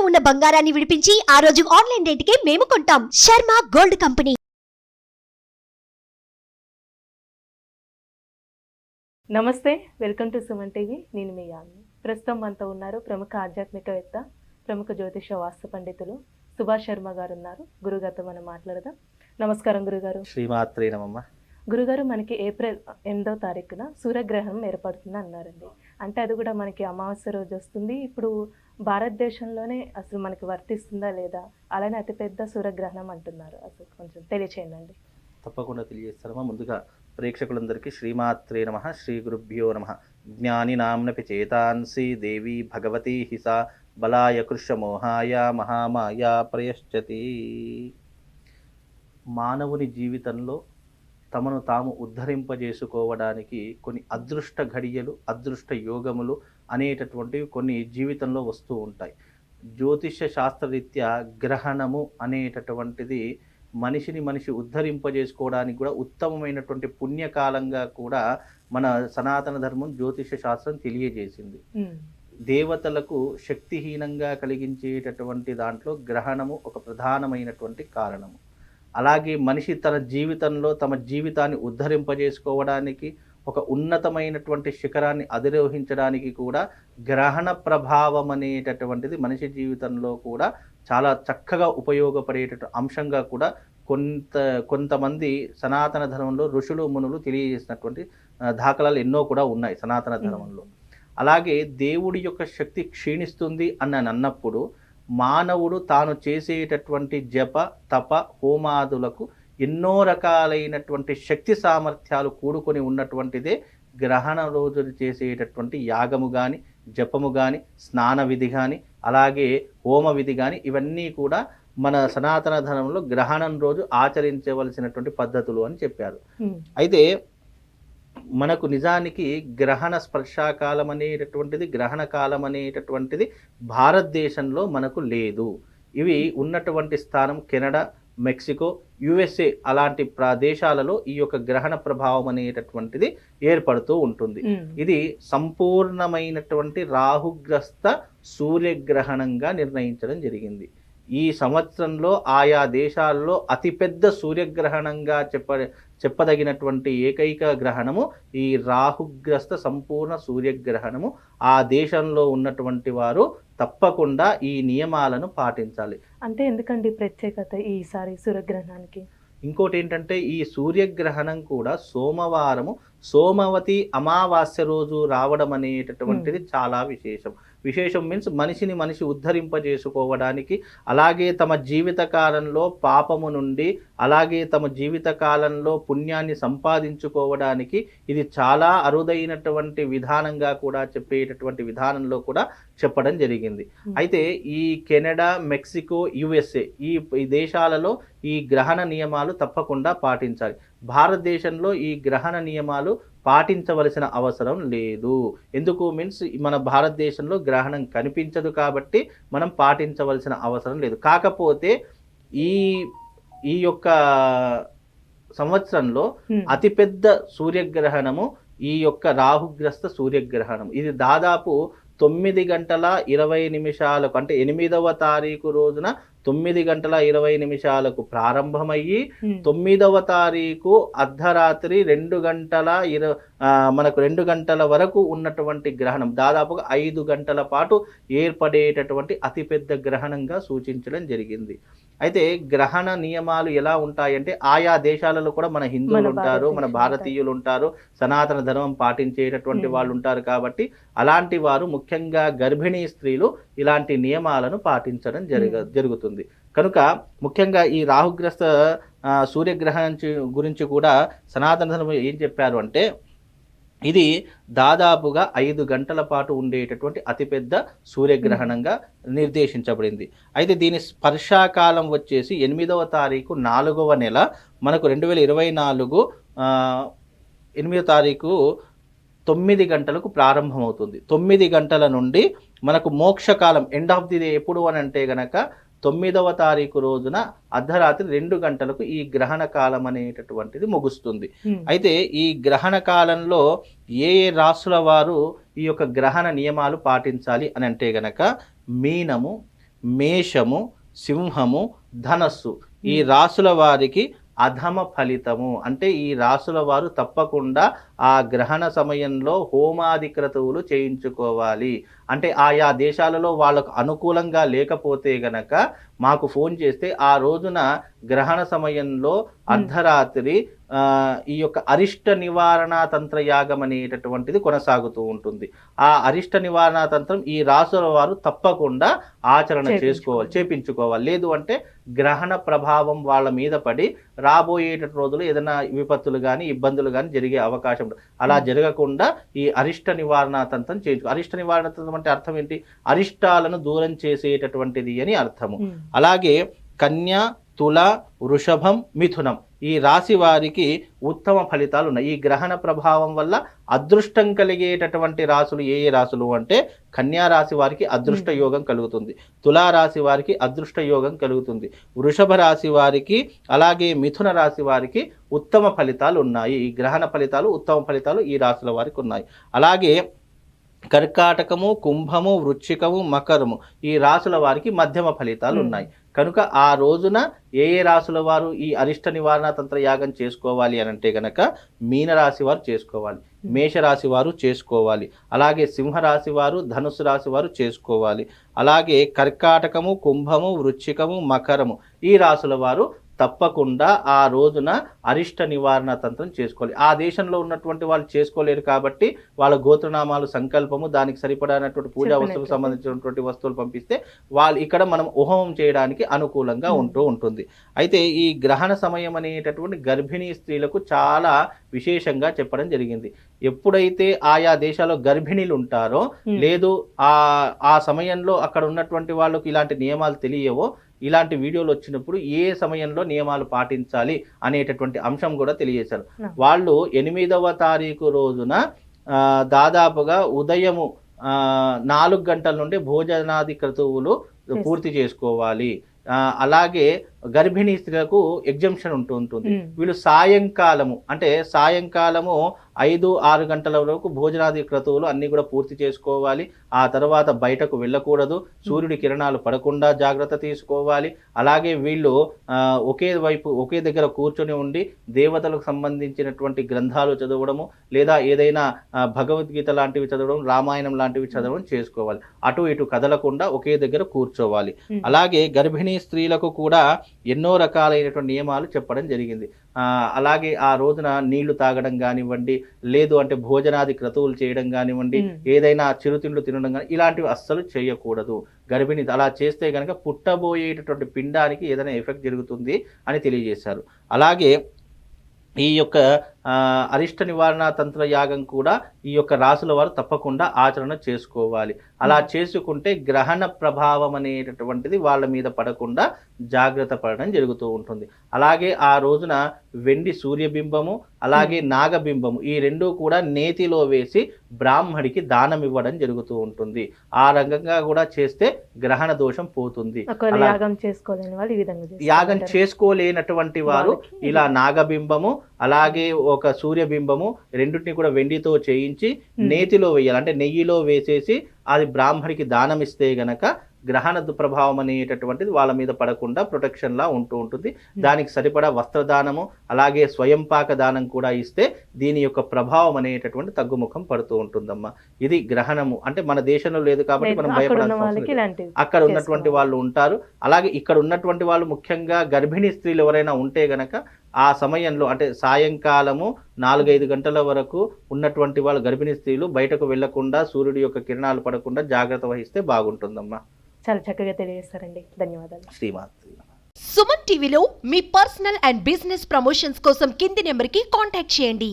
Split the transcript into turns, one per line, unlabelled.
ఉన్న బంగారాన్ని విడిపించి ఆ రోజు ఆన్లైన్ రేటుకే మేము కొంటాం. Sharma gold company.
నమస్తే, వెల్కమ్ టు సుమన్ టీవీ. నేను మీ యామిని. ప్రస్తుతం మనతో ఉన్నారు ప్రముఖ ఆధ్యాత్మికవేత్త, ప్రముఖ జ్యోతిష వాస్తు పండితులు సుభాష్ శర్మ గారు ఉన్నారు. గురుగారితో మనం మాట్లాడదాం. నమస్కారం గురుగారు.
శ్రీమాత్రే నమః.
గురుగారు, మనకి ఏప్రిల్ 8వ తారీఖున సూర్యగ్రహణం ఏర్పడుతుంది అన్నారండి. అంటే అది కూడా మనకి అమావాస్య రోజు వస్తుంది. ఇప్పుడు భారతదేశంలోనే అసలు మనకి వర్తిస్తుందా లేదా, అలానే అతిపెద్ద సూర్యగ్రహణం అంటున్నారు. అసలు కొంచెం తెలియచేయండి.
తప్పకుండా తెలియజేస్తారమ్మా. ముందుగా ప్రేక్షకులందరికీ శ్రీమాత్రే నమః, శ్రీ గురుభ్యో నమః. జ్ఞాని నామ్నపి చేతాంసి దేవి భగవతి హిసా బలాయ కృష్ణమోహాయ మహామాయ ప్రయశ్చతి. మానవుని జీవితంలో తమను తాము ఉద్ధరింపజేసుకోవడానికి కొన్ని అదృష్ట ఘడియలు, అదృష్ట యోగములు అనేటటువంటివి కొన్ని జీవితంలో వస్తూ ఉంటాయి. జ్యోతిష్య శాస్త్రరీత్యా గ్రహణము అనేటటువంటిది మనిషి ఉద్ధరింపజేసుకోవడానికి కూడా ఉత్తమమైనటువంటి పుణ్యకాలంగా కూడా మన సనాతన ధర్మం జ్యోతిష శాస్త్రం తెలియజేసింది. దేవతలకు శక్తిహీనంగా కలిగించేటటువంటి దాంట్లో గ్రహణము ఒక ప్రధానమైనటువంటి కారణము. అలాగే మనిషి తన జీవితంలో తమ జీవితాన్ని ఉద్ధరింపజేసుకోవడానికి, ఒక ఉన్నతమైనటువంటి శిఖరాన్ని అధిరోహించడానికి కూడా గ్రహణ ప్రభావం అనేటటువంటిది మనిషి జీవితంలో కూడా చాలా చక్కగా ఉపయోగపడేటటువంటి అంశంగా కూడా కొంతమంది సనాతన ధర్మంలో ఋషులు మునులు తెలియజేసినటువంటి దాఖలాలు ఎన్నో కూడా ఉన్నాయి సనాతన ధర్మంలో. అలాగే దేవుడి యొక్క శక్తి క్షీణిస్తుంది అని అన్నప్పుడు మానవుడు తాను చేసేటటువంటి జప తప హోమాదులకు ఎన్నో రకాలైనటువంటి శక్తి సామర్థ్యాలు కూడుకొని ఉన్నటువంటిదే గ్రహణ రోజులు చేసేటటువంటి యాగము కానీ, జపము కానీ, స్నాన విధి కానీ, అలాగే హోమ విధి కానీ, ఇవన్నీ కూడా మన సనాతన ధర్మంలో గ్రహణం రోజు ఆచరించవలసినటువంటి పద్ధతులు అని చెప్పారు. అయితే మనకు నిజానికి గ్రహణ స్పర్శాకాలం అనేటటువంటిది, గ్రహణ కాలం అనేటటువంటిది భారతదేశంలో మనకు లేదు. ఇవి ఉన్నటువంటి స్థానం కెనడా, మెక్సికో, యుఎస్ఏ అలాంటి ప్రదేశాలలో ఈ యొక్క గ్రహణ ప్రభావం అనేటటువంటిది ఏర్పడుతూ ఉంటుంది. ఇది సంపూర్ణమైనటువంటి రాహుగ్రస్త సూర్యగ్రహణంగా నిర్ణయించడం జరిగింది. ఈ సంవత్సరంలో ఆయా దేశాల్లో అతిపెద్ద సూర్యగ్రహణంగా చెప్పదగినటువంటి ఏకైక గ్రహణము ఈ రాహుగ్రస్త సంపూర్ణ సూర్యగ్రహణము. ఆ దేశంలో ఉన్నటువంటి వారు తప్పకుండా ఈ నియమాలను పాటించాలి.
అంటే ఎందుకండి ప్రత్యేకత ఈసారి సూర్యగ్రహణానికి?
ఇంకోటి ఏంటంటే ఈ సూర్యగ్రహణం కూడా సోమవారము సోమవతి అమావాస్య రోజు రావడం అనేటటువంటిది చాలా విశేషం మీన్స్ మనిషి ఉద్ధరింపజేసుకోవడానికి, అలాగే తమ జీవిత కాలంలో పాపము నుండి, అలాగే తమ జీవిత కాలంలో పుణ్యాన్ని సంపాదించుకోవడానికి ఇది చాలా అరుదైనటువంటి విధానంగా కూడా చెప్పేటటువంటి విధానంలో కూడా చెప్పడం జరిగింది. అయితే ఈ కెనడా, మెక్సికో, యుఎస్ఏ ఈ దేశాలలో ఈ గ్రహణ నియమాలు తప్పకుండా పాటించాలి. భారతదేశంలో ఈ గ్రహణ నియమాలు పాటించవలసిన అవసరం లేదు. ఎందుకు మీన్స్ మన భారతదేశంలో గ్రహణం కనిపించదు కాబట్టి మనం పాటించవలసిన అవసరం లేదు. కాకపోతే ఈ యొక్క సంవత్సరంలో అతిపెద్ద సూర్యగ్రహణము ఈ యొక్క రాహుగ్రస్త సూర్యగ్రహణం. ఇది దాదాపు 9 గంటల 20 నిమిషాలకు, అంటే 8వ తారీఖు రోజున 9 గంటల 20 నిమిషాలకు ప్రారంభమయ్యి 9వ తారీఖు అర్ధరాత్రి 2 గంటల వరకు ఉన్నటువంటి గ్రహణం, దాదాపుగా 5 గంటల పాటు ఏర్పడేటటువంటి అతిపెద్ద గ్రహణంగా సూచించడం జరిగింది. అయితే గ్రహణ నియమాలు ఎలా ఉంటాయంటే ఆయా దేశాలలో కూడా మన హిందువులు ఉంటారు, మన భారతీయులు ఉంటారు, సనాతన ధర్మం పాటించేటటువంటి వాళ్ళు ఉంటారు. కాబట్టి అలాంటి వారు, ముఖ్యంగా గర్భిణీ స్త్రీలు ఇలాంటి నియమాలను పాటించడం జరుగుతుంది. కనుక ముఖ్యంగా ఈ రాహుగ్రస్త సూర్యగ్రహణం గురించి కూడా సనాతన ధర్మం ఏం చెప్పారు అంటే ఇది దాదాపుగా 5 గంటల పాటు ఉండేటటువంటి అతిపెద్ద సూర్యగ్రహణంగా నిర్దేశించబడింది. అయితే దీని స్పర్శాకాలం వచ్చేసి 8వ తారీఖు 4వ నెల మనకు 2024 8వ తారీఖు 9 గంటలకు ప్రారంభమవుతుంది. 9 గంటల నుండి మనకు మోక్షకాలం ఎండ్ ఆఫ్ ది డే ఎప్పుడు అని అంటే గనక 9వ తారీఖు రోజున అర్ధరాత్రి 2 గంటలకు ఈ గ్రహణ కాలం అనేటటువంటిది ముగుస్తుంది. అయితే ఈ గ్రహణ కాలంలో ఏ రాసుల వారు ఈ యొక్క గ్రహణ నియమాలు పాటించాలి అని అంటే గనక మీనము, మేషము, సింహము, ధనస్సు ఈ రాసుల వారికి అధమ ఫలితము. అంటే ఈ రాసుల వారు తప్పకుండా ఆ గ్రహణ సమయంలో హోమాది క్రతువులు చేయించుకోవాలి. అంటే ఆయా దేశాలలో వాళ్ళకు అనుకూలంగా లేకపోతే గనక మాకు ఫోన్ చేస్తే ఆ రోజున గ్రహణ సమయంలో అర్ధరాత్రి ఈ యొక్క అరిష్ట నివారణ తంత్ర యాగం అనేటటువంటిది కొనసాగుతూ ఉంటుంది. ఆ అరిష్ట నివారణ తంత్రం ఈ రాసుల వారు తప్పకుండా ఆచరణ చేపించుకోవాలి. లేదు అంటే గ్రహణ ప్రభావం వాళ్ళ మీద పడి రాబోయేట రోజులు ఏదైనా విపత్తులు కానీ ఇబ్బందులు కానీ జరిగే అవకాశం ఉంటుంది. అలా జరగకుండా ఈ అరిష్ట నివారణ తంత్రం చేయించుకో. అరిష్ట నివారణ తంత్రం అంటే అర్థం ఏంటి? అరిష్టాలను దూరం చేసేటటువంటిది అని అర్థము. అలాగే కన్య, తుల, వృషభం, మిథునం ఈ రాశి వారికి ఉత్తమ ఫలితాలు ఉన్నాయి. ఈ గ్రహణ ప్రభావం వల్ల అదృష్టం కలిగేటటువంటి రాశులు ఏ రాశులు అంటే కన్యా రాశి వారికి అదృష్ట యోగం కలుగుతుంది, తులా రాశి వారికి అదృష్ట యోగం కలుగుతుంది, వృషభ రాశి వారికి అలాగే మిథున రాశి వారికి ఉత్తమ ఫలితాలు ఉన్నాయి. ఈ గ్రహణ ఫలితాలు ఉత్తమ ఫలితాలు ఈ రాశుల వారికి ఉన్నాయి. అలాగే కర్కాటకము, కుంభము, వృశ్చికము, మకరము ఈ రాశుల వారికి మధ్యమ ఫలితాలు ఉన్నాయి. కనుక ఆ రోజున ఏ రాశుల వారు ఈ అరిష్ట నివారణ తంత్ర యాగం చేసుకోవాలి అని అంటే గనక మీనరాశి వారు చేసుకోవాలి, మేషరాశి వారు చేసుకోవాలి, అలాగే సింహరాశి వారు, ధనుసు రాశి వారు చేసుకోవాలి, అలాగే కర్కాటకము, కుంభము, వృశ్చికము, మకరము ఈ రాశుల వారు తప్పకుండా ఆ రోజున అరిష్ట నివారణ తంత్రం చేసుకోవాలి. ఆ దేశంలో ఉన్నటువంటి వాళ్ళు చేసుకోలేరు కాబట్టి వాళ్ళ గోత్రనామాలు, సంకల్పము, దానికి సరిపడానటువంటి పూజా వస్తువులకు సంబంధించినటువంటి వస్తువులు పంపిస్తే వాళ్ళు ఇక్కడ మనం హోమం చేయడానికి అనుకూలంగా ఉంటుంది. అయితే ఈ గ్రహణ సమయం అనేటటువంటి గర్భిణీ స్త్రీలకు చాలా విశేషంగా చెప్పడం జరిగింది. ఎప్పుడైతే ఆయా దేశాల్లో గర్భిణీలు ఉంటారో లేదు ఆ సమయంలో అక్కడ ఉన్నటువంటి వాళ్ళకు ఇలాంటి నియమాలు తెలియవో ఇలాంటి వీడియోలు వచ్చినప్పుడు ఏ సమయంలో నియమాలు పాటించాలి అనేటటువంటి అంశం కూడా తెలియజేశారు. వాళ్ళు 8వ తారీఖు రోజున దాదాపుగా ఉదయము 4 గంటల నుండి భోజనాది క్రతువులు పూర్తి చేసుకోవాలి. అలాగే గర్భిణీ స్త్రీలకు ఎగ్జంప్షన్ ఉంటుంది. వీళ్ళు సాయంకాలము అంటే సాయంకాలము 5-6 గంటల వరకు భోజనాది క్రతువులు అన్ని కూడా పూర్తి చేసుకోవాలి. ఆ తర్వాత బయటకు వెళ్ళకూడదు, సూర్యుడి కిరణాలు పడకుండా జాగ్రత్త తీసుకోవాలి. అలాగే వీళ్ళు ఒకే దగ్గర కూర్చొని ఉండి దేవతలకు సంబంధించినటువంటి గ్రంథాలు చదవడము లేదా ఏదైనా భగవద్గీత లాంటివి చదవడం, రామాయణం లాంటివి చదవడం చేసుకోవాలి. అటు ఇటు కదలకుండా ఒకే దగ్గర కూర్చోవాలి. అలాగే గర్భిణీ స్త్రీలకు కూడా ఎన్నో రకాలైనటువంటి నియమాలు చెప్పడం జరిగింది. అలాగే ఆ రోజున నీళ్లు తాగడం కానివ్వండి, లేదు అంటే భోజనాది క్రతువులు చేయడం కానివ్వండి, ఏదైనా చిరుతిండ్లు తినడం కానీ ఇలాంటివి అస్సలు చేయకూడదు. గర్భిణి అలా చేస్తే కనుక పుట్టబోయేటటువంటి పిండానికి ఏదైనా ఎఫెక్ట్ జరుగుతుంది అని తెలియజేశారు. అలాగే ఈ యొక్క అరిష్ట నివారణ తంత్ర యాగం కూడా ఈ యొక్క రాశుల వారు తప్పకుండా ఆచరణ చేసుకోవాలి. అలా చేసుకుంటే గ్రహణ ప్రభావం అనేటటువంటిది వాళ్ళ మీద పడకుండా జాగ్రత్త పడడం జరుగుతూ ఉంటుంది. అలాగే ఆ రోజున వెండి సూర్యబింబము అలాగే నాగబింబము ఈ రెండూ కూడా నేతిలో వేసి బ్రాహ్మడికి దానం ఇవ్వడం జరుగుతూ ఉంటుంది. ఆ రకంగా కూడా చేస్తే గ్రహణ దోషం పోతుంది. యాగం చేసుకోలేనటువంటి వారు ఇలా నాగబింబము అలాగే ఒక సూర్యబింబము రెండింటిని కూడా వెండితో చేయించి నేతిలో వేయాలి. అంటే నెయ్యిలో వేసేసి అది బ్రాహ్మడికి దానం ఇస్తే గనక గ్రహణ ప్రభావం అనేటటువంటిది వాళ్ళ మీద పడకుండా ప్రొటెక్షన్ లా ఉంటుంది. దానికి సరిపడా వస్త్రదానము అలాగే స్వయం పాక దానం కూడా ఇస్తే దీని యొక్క ప్రభావం అనేటటువంటి తగ్గుముఖం పడుతూ ఉంటుందమ్మా. ఇది గ్రహణము. అంటే మన దేశంలో లేదు కాబట్టి మనం భయపడాల్సిన అక్కడ ఉన్నటువంటి వాళ్ళు ఉంటారు. అలాగే ఇక్కడ ఉన్నటువంటి వాళ్ళు ముఖ్యంగా గర్భిణీ స్త్రీలు ఎవరైనా ఉంటే గనక ఆ సమయంలో అంటే సాయంకాలము 4-5 గంటల వరకు ఉన్నటువంటి వాళ్ళు గర్భిణీ స్త్రీలు బయటకు వెళ్లకుండా సూర్యుడి యొక్క కిరణాలు పడకుండా జాగ్రత్త వహిస్తే బాగుంటుందమ్మా.
చాలా చక్కగా తెలియజేస్తారండి. ధన్యవాదాలు.
శ్రీమాత్రి.
సుమన్ టీవీలో మీ పర్సనల్ అండ్ బిజినెస్ ప్రమోషన్స్ కోసం కింది నెంబర్కి కాంటాక్ట్ చేయండి.